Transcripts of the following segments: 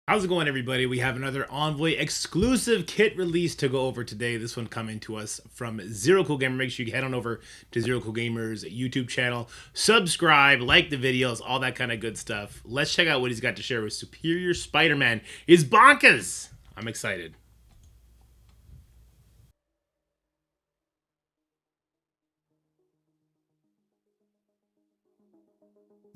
How's it going, everybody? We have another Envoy exclusive kit release to go over today. This one coming to us from Zero Cool Gamer. Make sure you head on over to Zero Cool Gamer's YouTube channel, subscribe, like the videos, all that kind of good stuff. Let's check out what he's got to share with Superior Spider-Man. Is bonkers! I'm excited.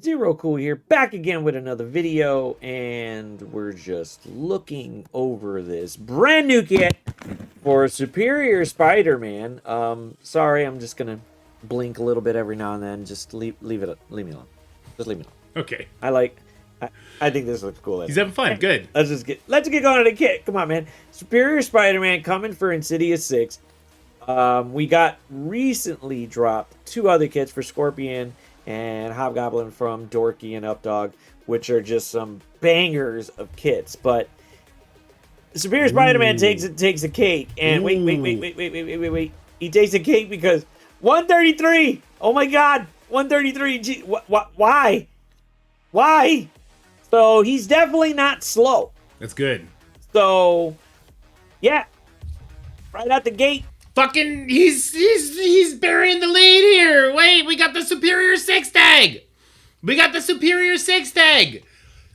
Zero Cool here, back again with another video, and we're just looking over this brand new kit for Superior Spider-Man. Sorry, I'm just gonna blink a little bit every now and then. Just leave me alone. Just leave me alone. Okay. I think this looks cool. He's having fun. Good. Let's get going on the kit. Come on, man. Superior Spider-Man coming for Insidious 6. We got recently dropped two other kits for Scorpion and Hobgoblin from Dorky and Updog, which are just some bangers of kits. But Superior Spider-Man takes the cake. And wait. He takes the cake because 133. Oh my God, 133. Gee, why? Why? So he's definitely not slow. That's good. So yeah, right out the gate. Fucking, he's burying the lead here. Wait, we got the Superior 6 tag.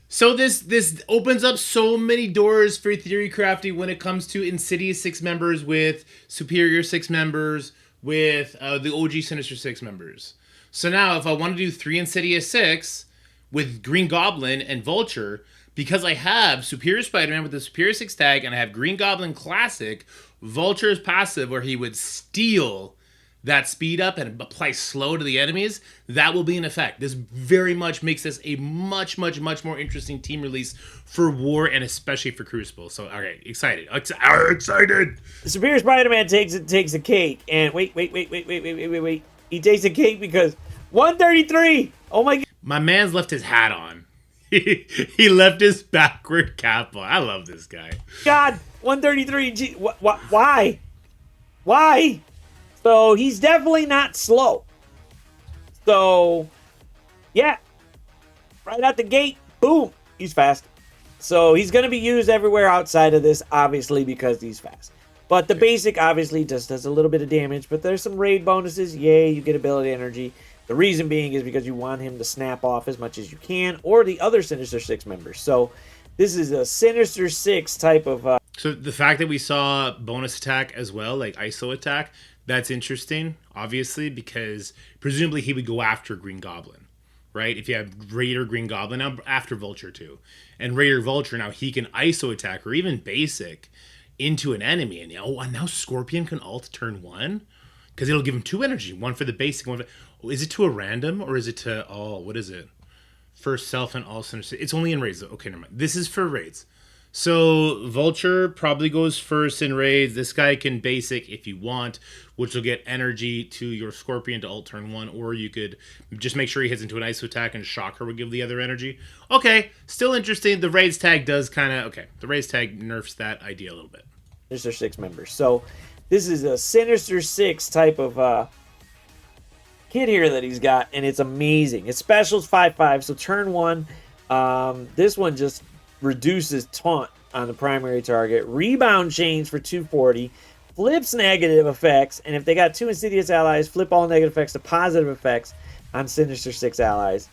So this opens up so many doors for Theory Crafty when it comes to Insidious 6 members with Superior 6 members with the OG Sinister 6 members. So now if I want to do 3 Insidious 6 with Green Goblin and Vulture, because I have Superior Spider-Man with the Superior 6 tag and I have Green Goblin Classic, Vulture's passive where he would steal that speed up and apply slow to the enemies, that will be in effect. This very much makes this a much more interesting team release for War and especially for Crucible. So, all right, excited. Excited! Superior Spider-Man takes the cake. And wait. He takes the cake because 133. Oh my God. My man's left his hat on. He left his backward cap on. I love this guy. God, 133. Gee, why? Why? So he's definitely not slow. So yeah, right out the gate, boom, he's fast. So he's going to be used everywhere outside of this, obviously, because he's fast. But the basic obviously just does a little bit of damage, but there's some raid bonuses. Yay, you get ability energy. The reason being is because you want him to snap off as much as you can, or the other Sinister 6 members. So this is a Sinister 6 type of... So the fact that we saw bonus attack as well, like ISO attack, that's interesting, obviously, because presumably he would go after Green Goblin, right? If you have Raider Green Goblin, now after Vulture too. And Raider Vulture, now he can ISO attack, or even basic, into an enemy. And now Scorpion can ult turn 1? Because it'll give him 2 energy, one for the basic, one for... Is it to a random, or is it to all? What is it? First self and all Sinister. It's only in raids. Okay, never mind. This is for raids. So Vulture probably goes first in raids. This guy can basic if you want, which will get energy to your Scorpion to ult turn 1, or you could just make sure he hits into an ISO attack and Shocker would give the other energy. Okay, still interesting. The raids tag does kind of... Okay, the raids tag nerfs that idea a little bit. Sinister 6 members. So this is a Sinister 6 type of... kit here that he's got, and it's amazing. His special's 5/5, so turn 1, this one just reduces taunt on the primary target, rebound chains for 240, flips negative effects, and if they got 2 Insidious allies, flip all negative effects to positive effects on Sinister 6 allies.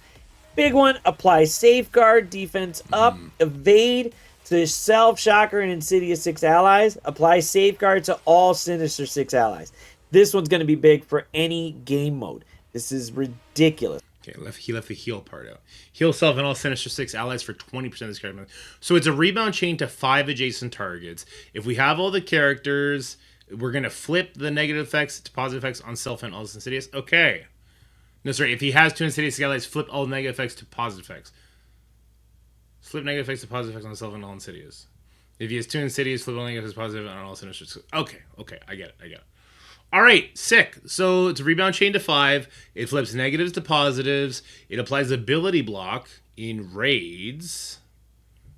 Big one, apply safeguard, defense up, evade to self, Shocker, and Insidious 6 allies, apply safeguard to all Sinister 6 allies. This one's going to be big for any game mode. This is ridiculous. Okay, he left the heal part out. Heal self and all Sinister 6 allies for 20% of this character. So it's a rebound chain to 5 adjacent targets. If we have all the characters, we're going to flip the negative effects to positive effects on self and all Insidious. Okay. No, sorry. If he has 2 Insidious allies, flip all negative effects to positive effects. Flip negative effects to positive effects on self and all Insidious. If he has 2 Insidious, flip all negative effects positive on all Sinister 6. Okay, I get it. All right, sick. So it's a rebound chain to 5. It flips negatives to positives. It applies ability block in raids.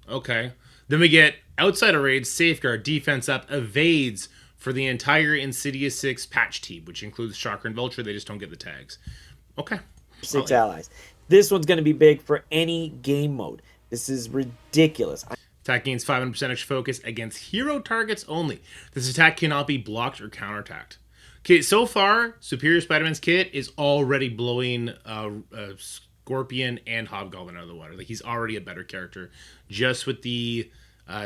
Okay. Then we get outside of raids, safeguard, defense up, evades for the entire Insidious 6 patch team, which includes Shocker and Vulture. They just don't get the tags. Okay. 6 allies. This one's going to be big for any game mode. This is ridiculous. Attack gains 500% extra focus against hero targets only. This attack cannot be blocked or counterattacked. Okay, so far, Superior Spider-Man's kit is already blowing Scorpion and Hobgoblin out of the water. Like, he's already a better character just with the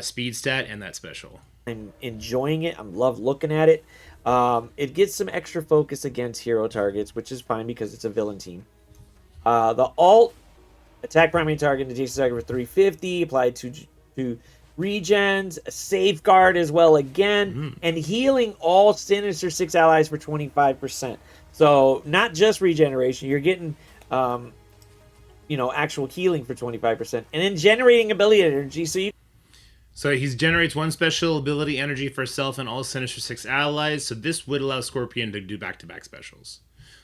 speed stat and that special. I'm enjoying it. I love looking at it. It gets some extra focus against hero targets, which is fine because it's a villain team. The alt, attack primary target and adjacent target for 350, applied to regens, a safeguard as well again, and healing all Sinister 6 allies for 25%. So not just regeneration, you're getting actual healing for 25%. And then generating ability energy, so he generates one special ability energy for self and all Sinister 6 allies. So this would allow Scorpion to do back-to-back specials.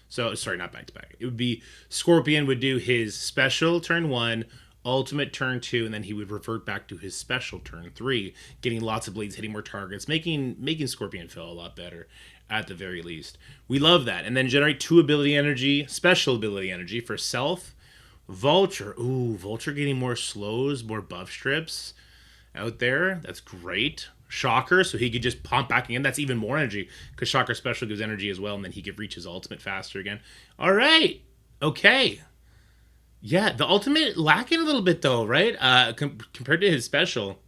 So, sorry, not back-to-back. It would be Scorpion would do his special turn 1, ultimate turn 2, and then he would revert back to his special turn 3, getting lots of bleeds, hitting more targets, making Scorpion feel a lot better at the very least. We love that. And then generate 2 ability energy, special ability energy for self. Vulture. Ooh, Vulture getting more slows, more buff strips out there. That's great. Shocker, so he could just pump back in. That's even more energy because Shocker special gives energy as well, and then he could reach his ultimate faster again. All right. Okay. Yeah, the ultimate lacking a little bit though, right? Compared to his special.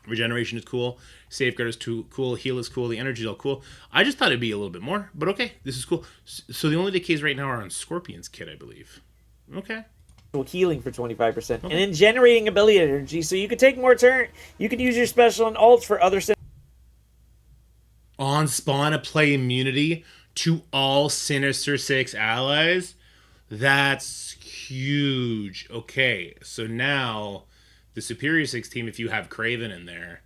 Regeneration is cool. Safeguard is too cool. Heal is cool. The energy is all cool. I just thought it'd be a little bit more, but okay. This is cool. So the only decays right now are on Scorpion's kit, I believe. Okay. healing for 25%, and then generating ability energy, so you could take more turn. You could use your special and ults for other. On spawn, apply immunity to all Sinister 6 allies. That's huge. Okay, so now the Superior 6 team, if you have Kraven in there,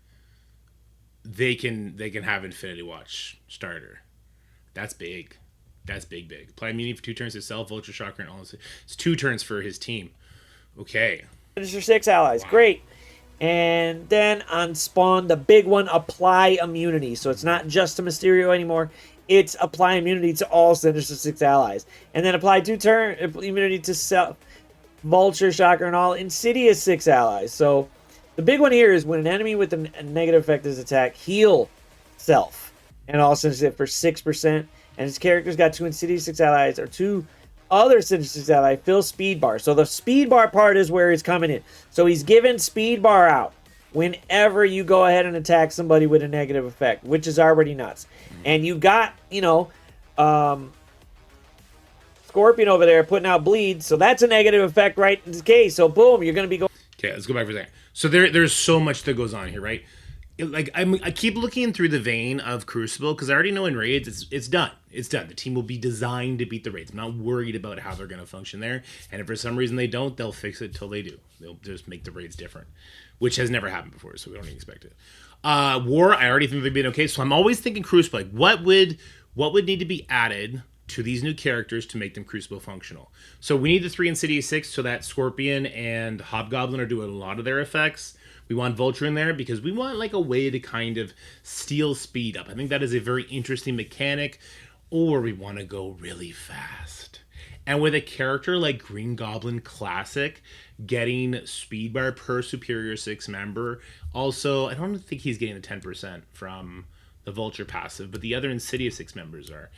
they can have Infinity Watch starter. That's big. That's big. Apply immunity for 2 turns to self, Vulture, Shocker, and all this. It's 2 turns for his team. Okay. Sinister 6 allies. Wow. Great. And then on spawn, the big one, apply immunity. So it's not just to Mysterio anymore. It's apply immunity to all Sinister 6 allies. And then apply 2 turn immunity to self, Vulture, Shocker, and all Insidious 6 allies. So the big one here is when an enemy with a negative effect is attacked, heal self and all Sinister for 6%. And his character's got 2 Insidious 6 allies or 2 other Sinister 6 allies fill speed bar. So the speed bar part is where he's coming in. So he's giving speed bar out whenever you go ahead and attack somebody with a negative effect, which is already nuts. And you got, Scorpion over there putting out bleed. So that's a negative effect right in this case. So boom, you're going to be going. Okay, let's go back for a second. So there's so much that goes on here, right? I keep looking through the vein of Crucible because I already know in raids it's done. It's done. The team will be designed to beat the raids. I'm not worried about how they're going to function there. And if for some reason they don't, they'll fix it till they do. They'll just make the raids different, which has never happened before, so we don't even expect it. War, I already think they've been okay. So I'm always thinking Crucible. Like, what would need to be added to these new characters to make them Crucible functional? So we need the 3 Insidious 6 so that Scorpion and Hobgoblin are doing a lot of their effects. We want Vulture in there because we want like a way to kind of steal speed up. I think that is a very interesting mechanic. Or we want to go really fast. And with a character like Green Goblin Classic getting speed bar per Superior 6 member. Also, I don't think he's getting the 10% from the Vulture passive, but the other Insidious 6 members are.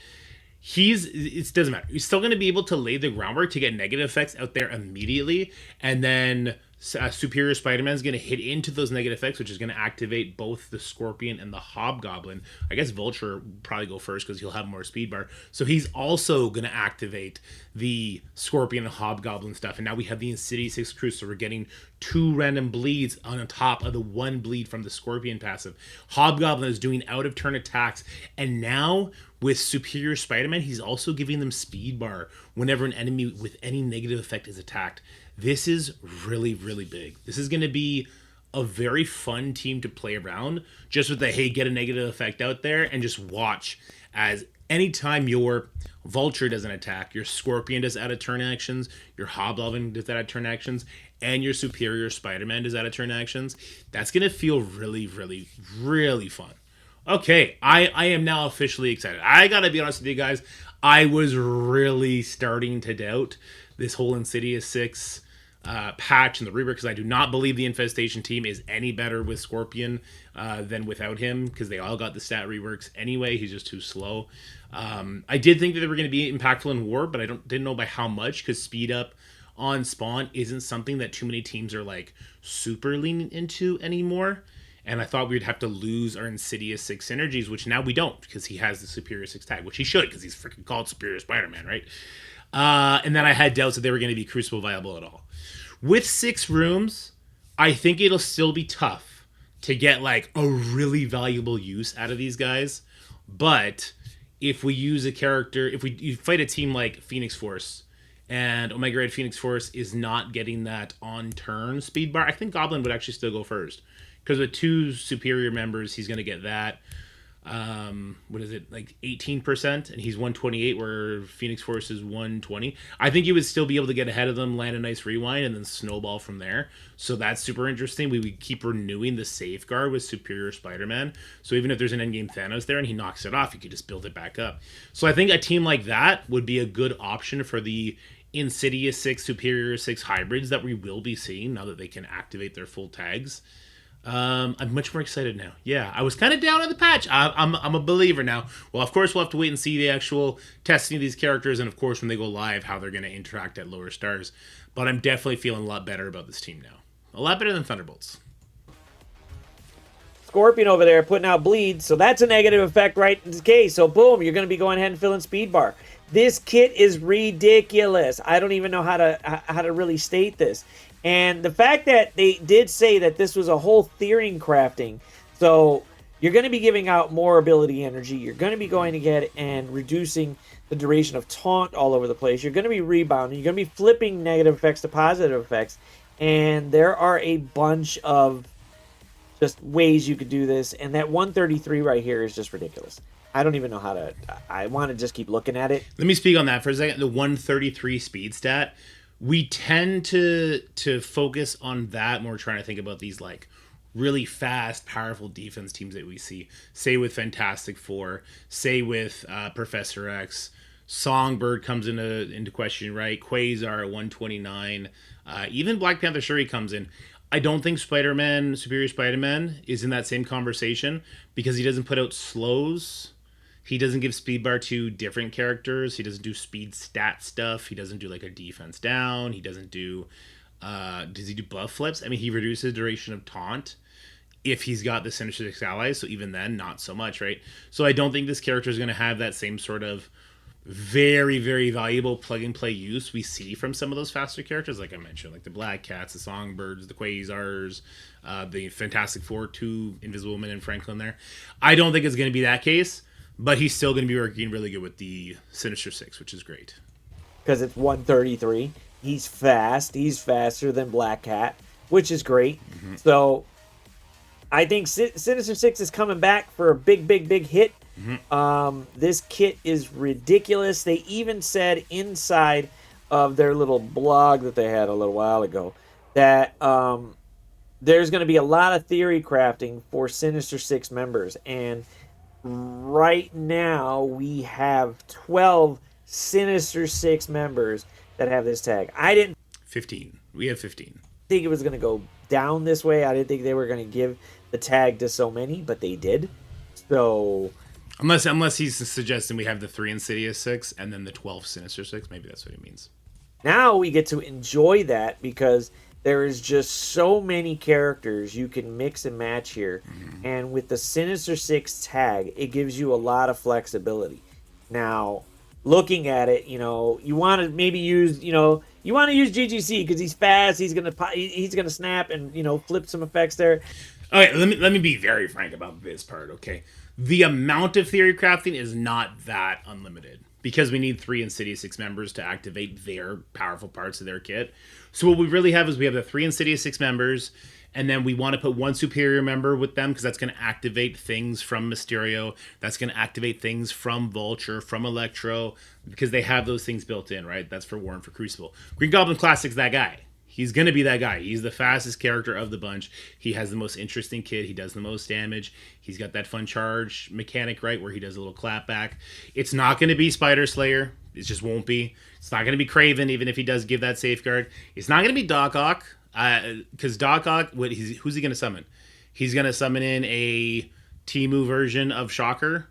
It doesn't matter. He's still going to be able to lay the groundwork to get negative effects out there immediately, and then Superior Spider-Man is going to hit into those negative effects, which is going to activate both the Scorpion and the Hobgoblin. I guess Vulture will probably go first because he'll have more speed bar. So he's also going to activate the Scorpion and Hobgoblin stuff. And now we have the Insidious 6 crew, so we're getting 2 random bleeds on top of the 1 bleed from the Scorpion passive. Hobgoblin is doing out-of-turn attacks. And now with Superior Spider-Man, he's also giving them speed bar whenever an enemy with any negative effect is attacked. This is really, really big. This is going to be a very fun team to play around, just with the, hey, get a negative effect out there and just watch as anytime your Vulture does an attack, your Scorpion does out-of-turn actions, your Hobgoblin does out-of-turn actions, and your Superior Spider-Man does out-of-turn actions. That's going to feel really, really, really fun. Okay, I am now officially excited. I gotta be honest with you guys. I was really starting to doubt this whole Insidious 6 patch and the rework, because I do not believe the Infestation team is any better with Scorpion than without him, because they all got the stat reworks anyway. He's just too slow. I did think that they were going to be impactful in war, but I didn't know by how much, because speed up on spawn isn't something that too many teams are like super leaning into anymore. And I thought we'd have to lose our Insidious 6 synergies, which now we don't, because he has the Superior 6 tag, which he should, because he's freaking called Superior Spider-Man, right? And then I had doubts that they were going to be Crucible viable at all. With 6 rooms, I think it'll still be tough to get like a really valuable use out of these guys. But if we use a character, if you fight a team like Phoenix Force, and Omega Red Phoenix Force is not getting that on turn speed bar, I think Goblin would actually still go first. Because with 2 superior members, he's going to get that. What is it, like 18%? And he's 128, where Phoenix Force is 120. I think you would still be able to get ahead of them, land a nice rewind, and then snowball from there. So that's super interesting. We would keep renewing the safeguard with Superior Spider-Man. So even if there's an endgame Thanos there and he knocks it off, you could just build it back up. So I think a team like that would be a good option for the Insidious 6, Superior 6 hybrids that we will be seeing now that they can activate their full tags. I'm much more excited now. Yeah, I was kind of down on the patch. I'm a believer now. Well, of course, we'll have to wait and see the actual testing of these characters, and of course, when they go live, how they're going to interact at lower stars. But I'm definitely feeling a lot better about this team now. A lot better than Thunderbolts. Scorpion over there putting out bleed, so that's a negative effect right in this case. So boom, you're going to be going ahead and filling speed bar. This kit is ridiculous. I don't even know how to really state this. And the fact that they did say that this was a whole theory crafting, so you're going to be giving out more ability energy. You're going to be going to get and reducing the duration of taunt all over the place. You're going to be rebounding. You're going to be flipping negative effects to positive effects. And there are a bunch of just ways you could do this. And that 133 right here is just ridiculous. I don't even know how to... I want to just keep looking at it. Let me speak on that for a second. The 133 speed stat, we tend to focus on that when we're trying to think about these like really fast, powerful defense teams that we see. Say with Fantastic Four, say with Professor X, Songbird comes into question, right? Quasar at 129, even Black Panther Shuri comes in. I don't think Spider-Man, Superior Spider-Man, is in that same conversation because he doesn't put out slows. He doesn't give speed bar to different characters. He doesn't do speed stat stuff. He doesn't do like a defense down. He doesn't do... does he do buff flips? I mean, he reduces duration of taunt if he's got the Sinister Six allies. So even then, not so much, right? So I don't think this character is going to have that same sort of very, very valuable plug-and-play use we see from some of those faster characters, like I mentioned, like the Black Cats, the Songbirds, the Quasars, the Fantastic Four, 2 Invisible Women and Franklin there. I don't think it's going to be that case. But he's still going to be working really good with the Sinister Six, which is great. Because it's 133. He's fast. He's faster than Black Cat, which is great. Mm-hmm. So I think Sinister Six is coming back for a big, big, big hit. Mm-hmm. This kit is ridiculous. They even said inside of their little blog that they had a little while ago that there's going to be a lot of theory crafting for Sinister Six members. And right now we have 12 Sinister Six members that have this tag. I didn't 15. We have 15. Think it was going to go down this way. I didn't think they were going to give the tag to so many, but they did. So unless he's suggesting we have the 3 Insidious 6 and then the 12 Sinister 6, maybe that's what he means. Now we get to enjoy that because there is just so many characters you can mix and match here. Mm-hmm. And with the Sinister Six tag, it gives you a lot of flexibility. Now, looking at it, you want to maybe use, you want to use GGC because he's fast. He's gonna snap and flip some effects there. Okay, let me be very frank about this part. Okay, the amount of theory crafting is not that unlimited because we need 3 Insidious 6 members to activate their powerful parts of their kit. So what we really have is we have the 3 Insidious 6 members, and then we want to put 1 superior member with them because that's going to activate things from Mysterio. That's going to activate things from Vulture, from Electro, because they have those things built in, right? That's for War and for Crucible. Green Goblin Classic's that guy. He's going to be that guy. He's the fastest character of the bunch. He has the most interesting kit. He does the most damage. He's got that fun charge mechanic, right, where he does a little clap back. It's not going to be Spider Slayer It just won't be. It's not going to be Craven, even if he does give that safeguard. It's not going to be Doc Ock, because Doc Ock, who's he going to summon? He's going to summon in a Timu version of Shocker,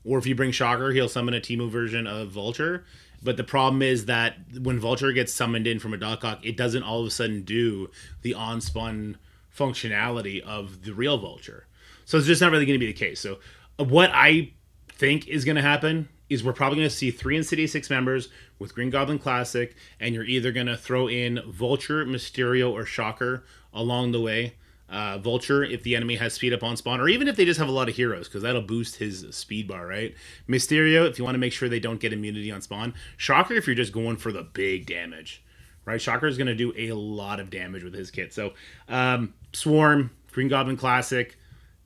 or if you bring Shocker, he'll summon a Timu version of Vulture. But the problem is that when Vulture gets summoned in from a Doc Ock, it doesn't all of a sudden do the on-spawn functionality of the real Vulture. So it's just not really going to be the case. So what I think is going to happen is we're probably going to see 3 Insidious 6 members with Green Goblin Classic, and you're either going to throw in Vulture, Mysterio, or Shocker along the way. Vulture, if the enemy has speed up on spawn, or even if they just have a lot of heroes, because that'll boost his speed bar, right? Mysterio, if you want to make sure they don't get immunity on spawn. Shocker, if you're just going for the big damage, right? Shocker is going to do a lot of damage with his kit. So, Swarm, Green Goblin Classic,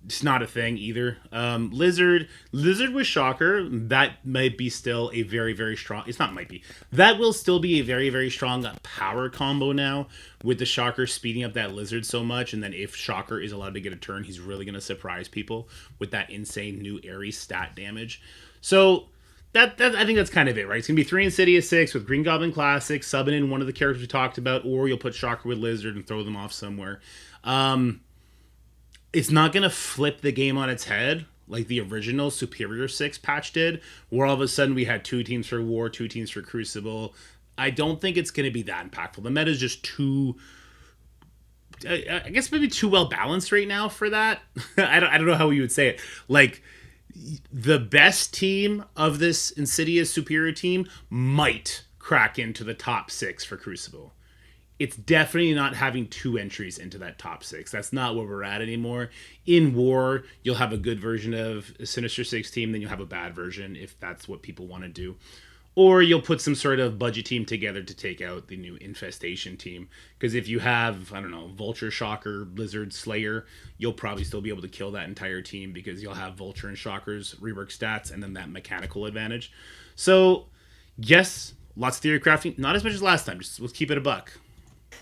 it's not a thing either. Lizard with Shocker, that might be still a very, very strong. It's not might be. That will still be a very, very strong power combo now with the Shocker speeding up that Lizard so much. And then if Shocker is allowed to get a turn, he's really going to surprise people with that insane new Ares stat damage. So that I think that's kind of it, right? It's going to be 3 Insidious 6 with Green Goblin Classic, subbing in one of the characters we talked about, or you'll put Shocker with Lizard and throw them off somewhere. It's not going to flip the game on its head like the original Superior 6 patch did, where all of a sudden we had 2 teams for War, 2 teams for Crucible. I don't think it's going to be that impactful. The meta is just too, I guess maybe too well balanced right now for that. I don't know how you would say it. Like, the best team of this Insidious Superior team might crack into the top 6 for Crucible. It's definitely not having 2 entries into that top 6. That's not where we're at anymore. In War, you'll have a good version of a Sinister 6 team, then you'll have a bad version if that's what people want to do. Or you'll put some sort of budget team together to take out the new Infestation team. Because if you have, I don't know, Vulture, Shocker, Blizzard, Slayer, you'll probably still be able to kill that entire team because you'll have Vulture and Shocker's rework stats and then that mechanical advantage. So, yes, lots of theory crafting. Not as much as last time. Just let's keep it a buck.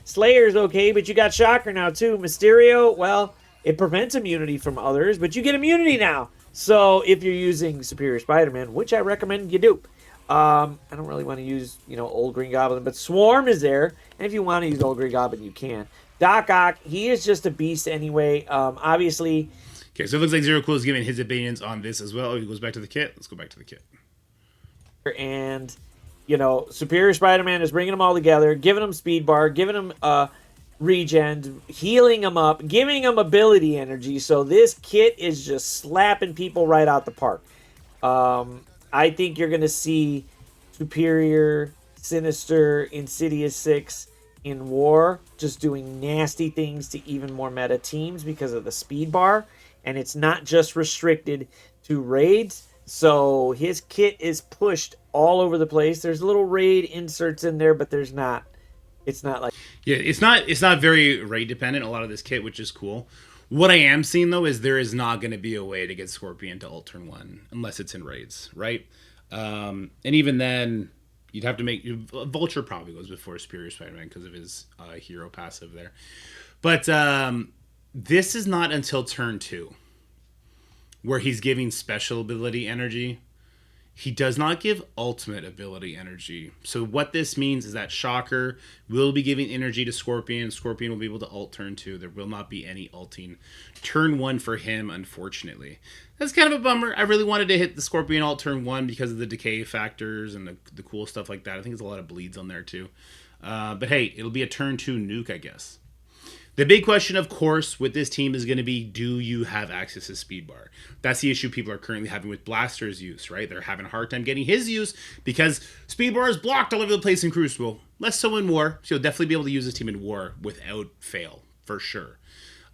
Slayer's okay, but you got Shocker now too. Mysterio, well, it prevents immunity from others, but you get immunity now. So if you're using Superior Spider-Man, which I recommend you do, I don't really want to use, Old Green Goblin, but Swarm is there, and if you want to use Old Green Goblin, you can. Doc Ock, he is just a beast anyway. Obviously. Okay, so it looks like Zero Cool is giving his opinions on this as well. He goes back to the kit. Let's go back to the kit. And Superior Spider-Man is bringing them all together, giving them speed bar, giving them regen, healing them up, giving them ability energy. So this kit is just slapping people right out the park. I think you're going to see Superior, Sinister, Insidious 6 in War just doing nasty things to even more meta teams because of the speed bar. And it's not just restricted to raids. So his kit is pushed all over the place. There's little raid inserts in there, but there's not. It's not like it's not very raid dependent. A lot of this kit, which is cool. What I am seeing though is there is not going to be a way to get Scorpion to ult turn 1 unless it's in raids, right? And even then, you'd have to make Vulture probably goes before Superior Spider-Man because of his hero passive there. But this is not until turn 2. Where he's giving special ability energy. He does not give ultimate ability energy. So what this means is that Shocker will be giving energy to Scorpion. Scorpion will be able to ult turn 2. There will not be any ulting turn 1 for him, unfortunately. That's kind of a bummer. I really wanted to hit the Scorpion ult turn 1 because of the decay factors and the cool stuff like that. I think there's a lot of bleeds on there too. But hey, it'll be a turn 2 nuke, I guess. The big question, of course, with this team is going to be, do you have access to speed bar? That's the issue people are currently having with Blaster's use, right? They're having a hard time getting his use because speed bar is blocked all over the place in Crucible. Less so in War, so you'll definitely be able to use this team in War without fail, for sure.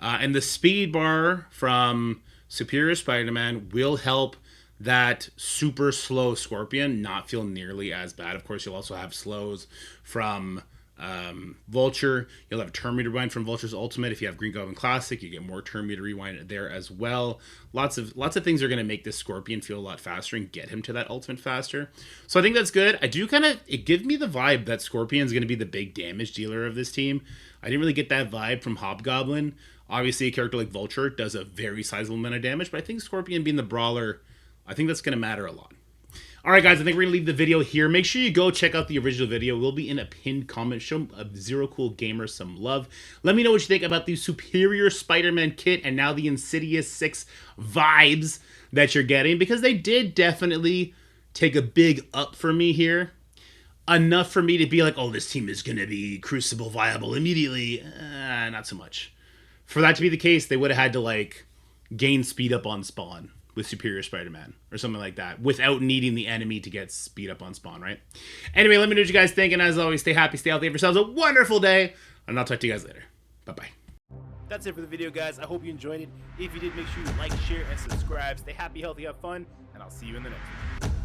And the speed bar from Superior Spider-Man will help that super slow Scorpion not feel nearly as bad. Of course, you'll also have slows from Vulture. You'll have turn meter rewind from Vulture's ultimate. If you have Green Goblin Classic, you get more turn meter rewind there as well. Lots of things are going to make this Scorpion feel a lot faster and get him to that ultimate faster. So I think that's good. It gives me the vibe that Scorpion's going to be the big damage dealer of this team. I didn't really get that vibe from Hobgoblin. Obviously, a character like Vulture does a very sizable amount of damage, but I think Scorpion being the brawler, I think that's going to matter a lot. All right, guys, I think we're going to leave the video here. Make sure you go check out the original video. It will be in a pinned comment. Show Zero Cool Gamer some love. Let me know what you think about the Superior Spider-Man kit and now the Insidious 6 vibes that you're getting, because they did definitely take a big up for me here. Enough for me to be like, oh, this team is going to be Crucible viable immediately. Not so much. For that to be the case, they would have had to, like, gain speed up on spawn with Superior Spider-Man or something like that without needing the enemy to get speed up on spawn, right? Anyway, let me know what you guys think, and as always, stay happy, stay healthy, have yourselves a wonderful day, and I'll talk to you guys later. Bye-bye. That's it for the video, guys. I hope you enjoyed it. If you did, make sure you like, share, and subscribe. Stay happy, healthy, have fun, and I'll see you in the next one.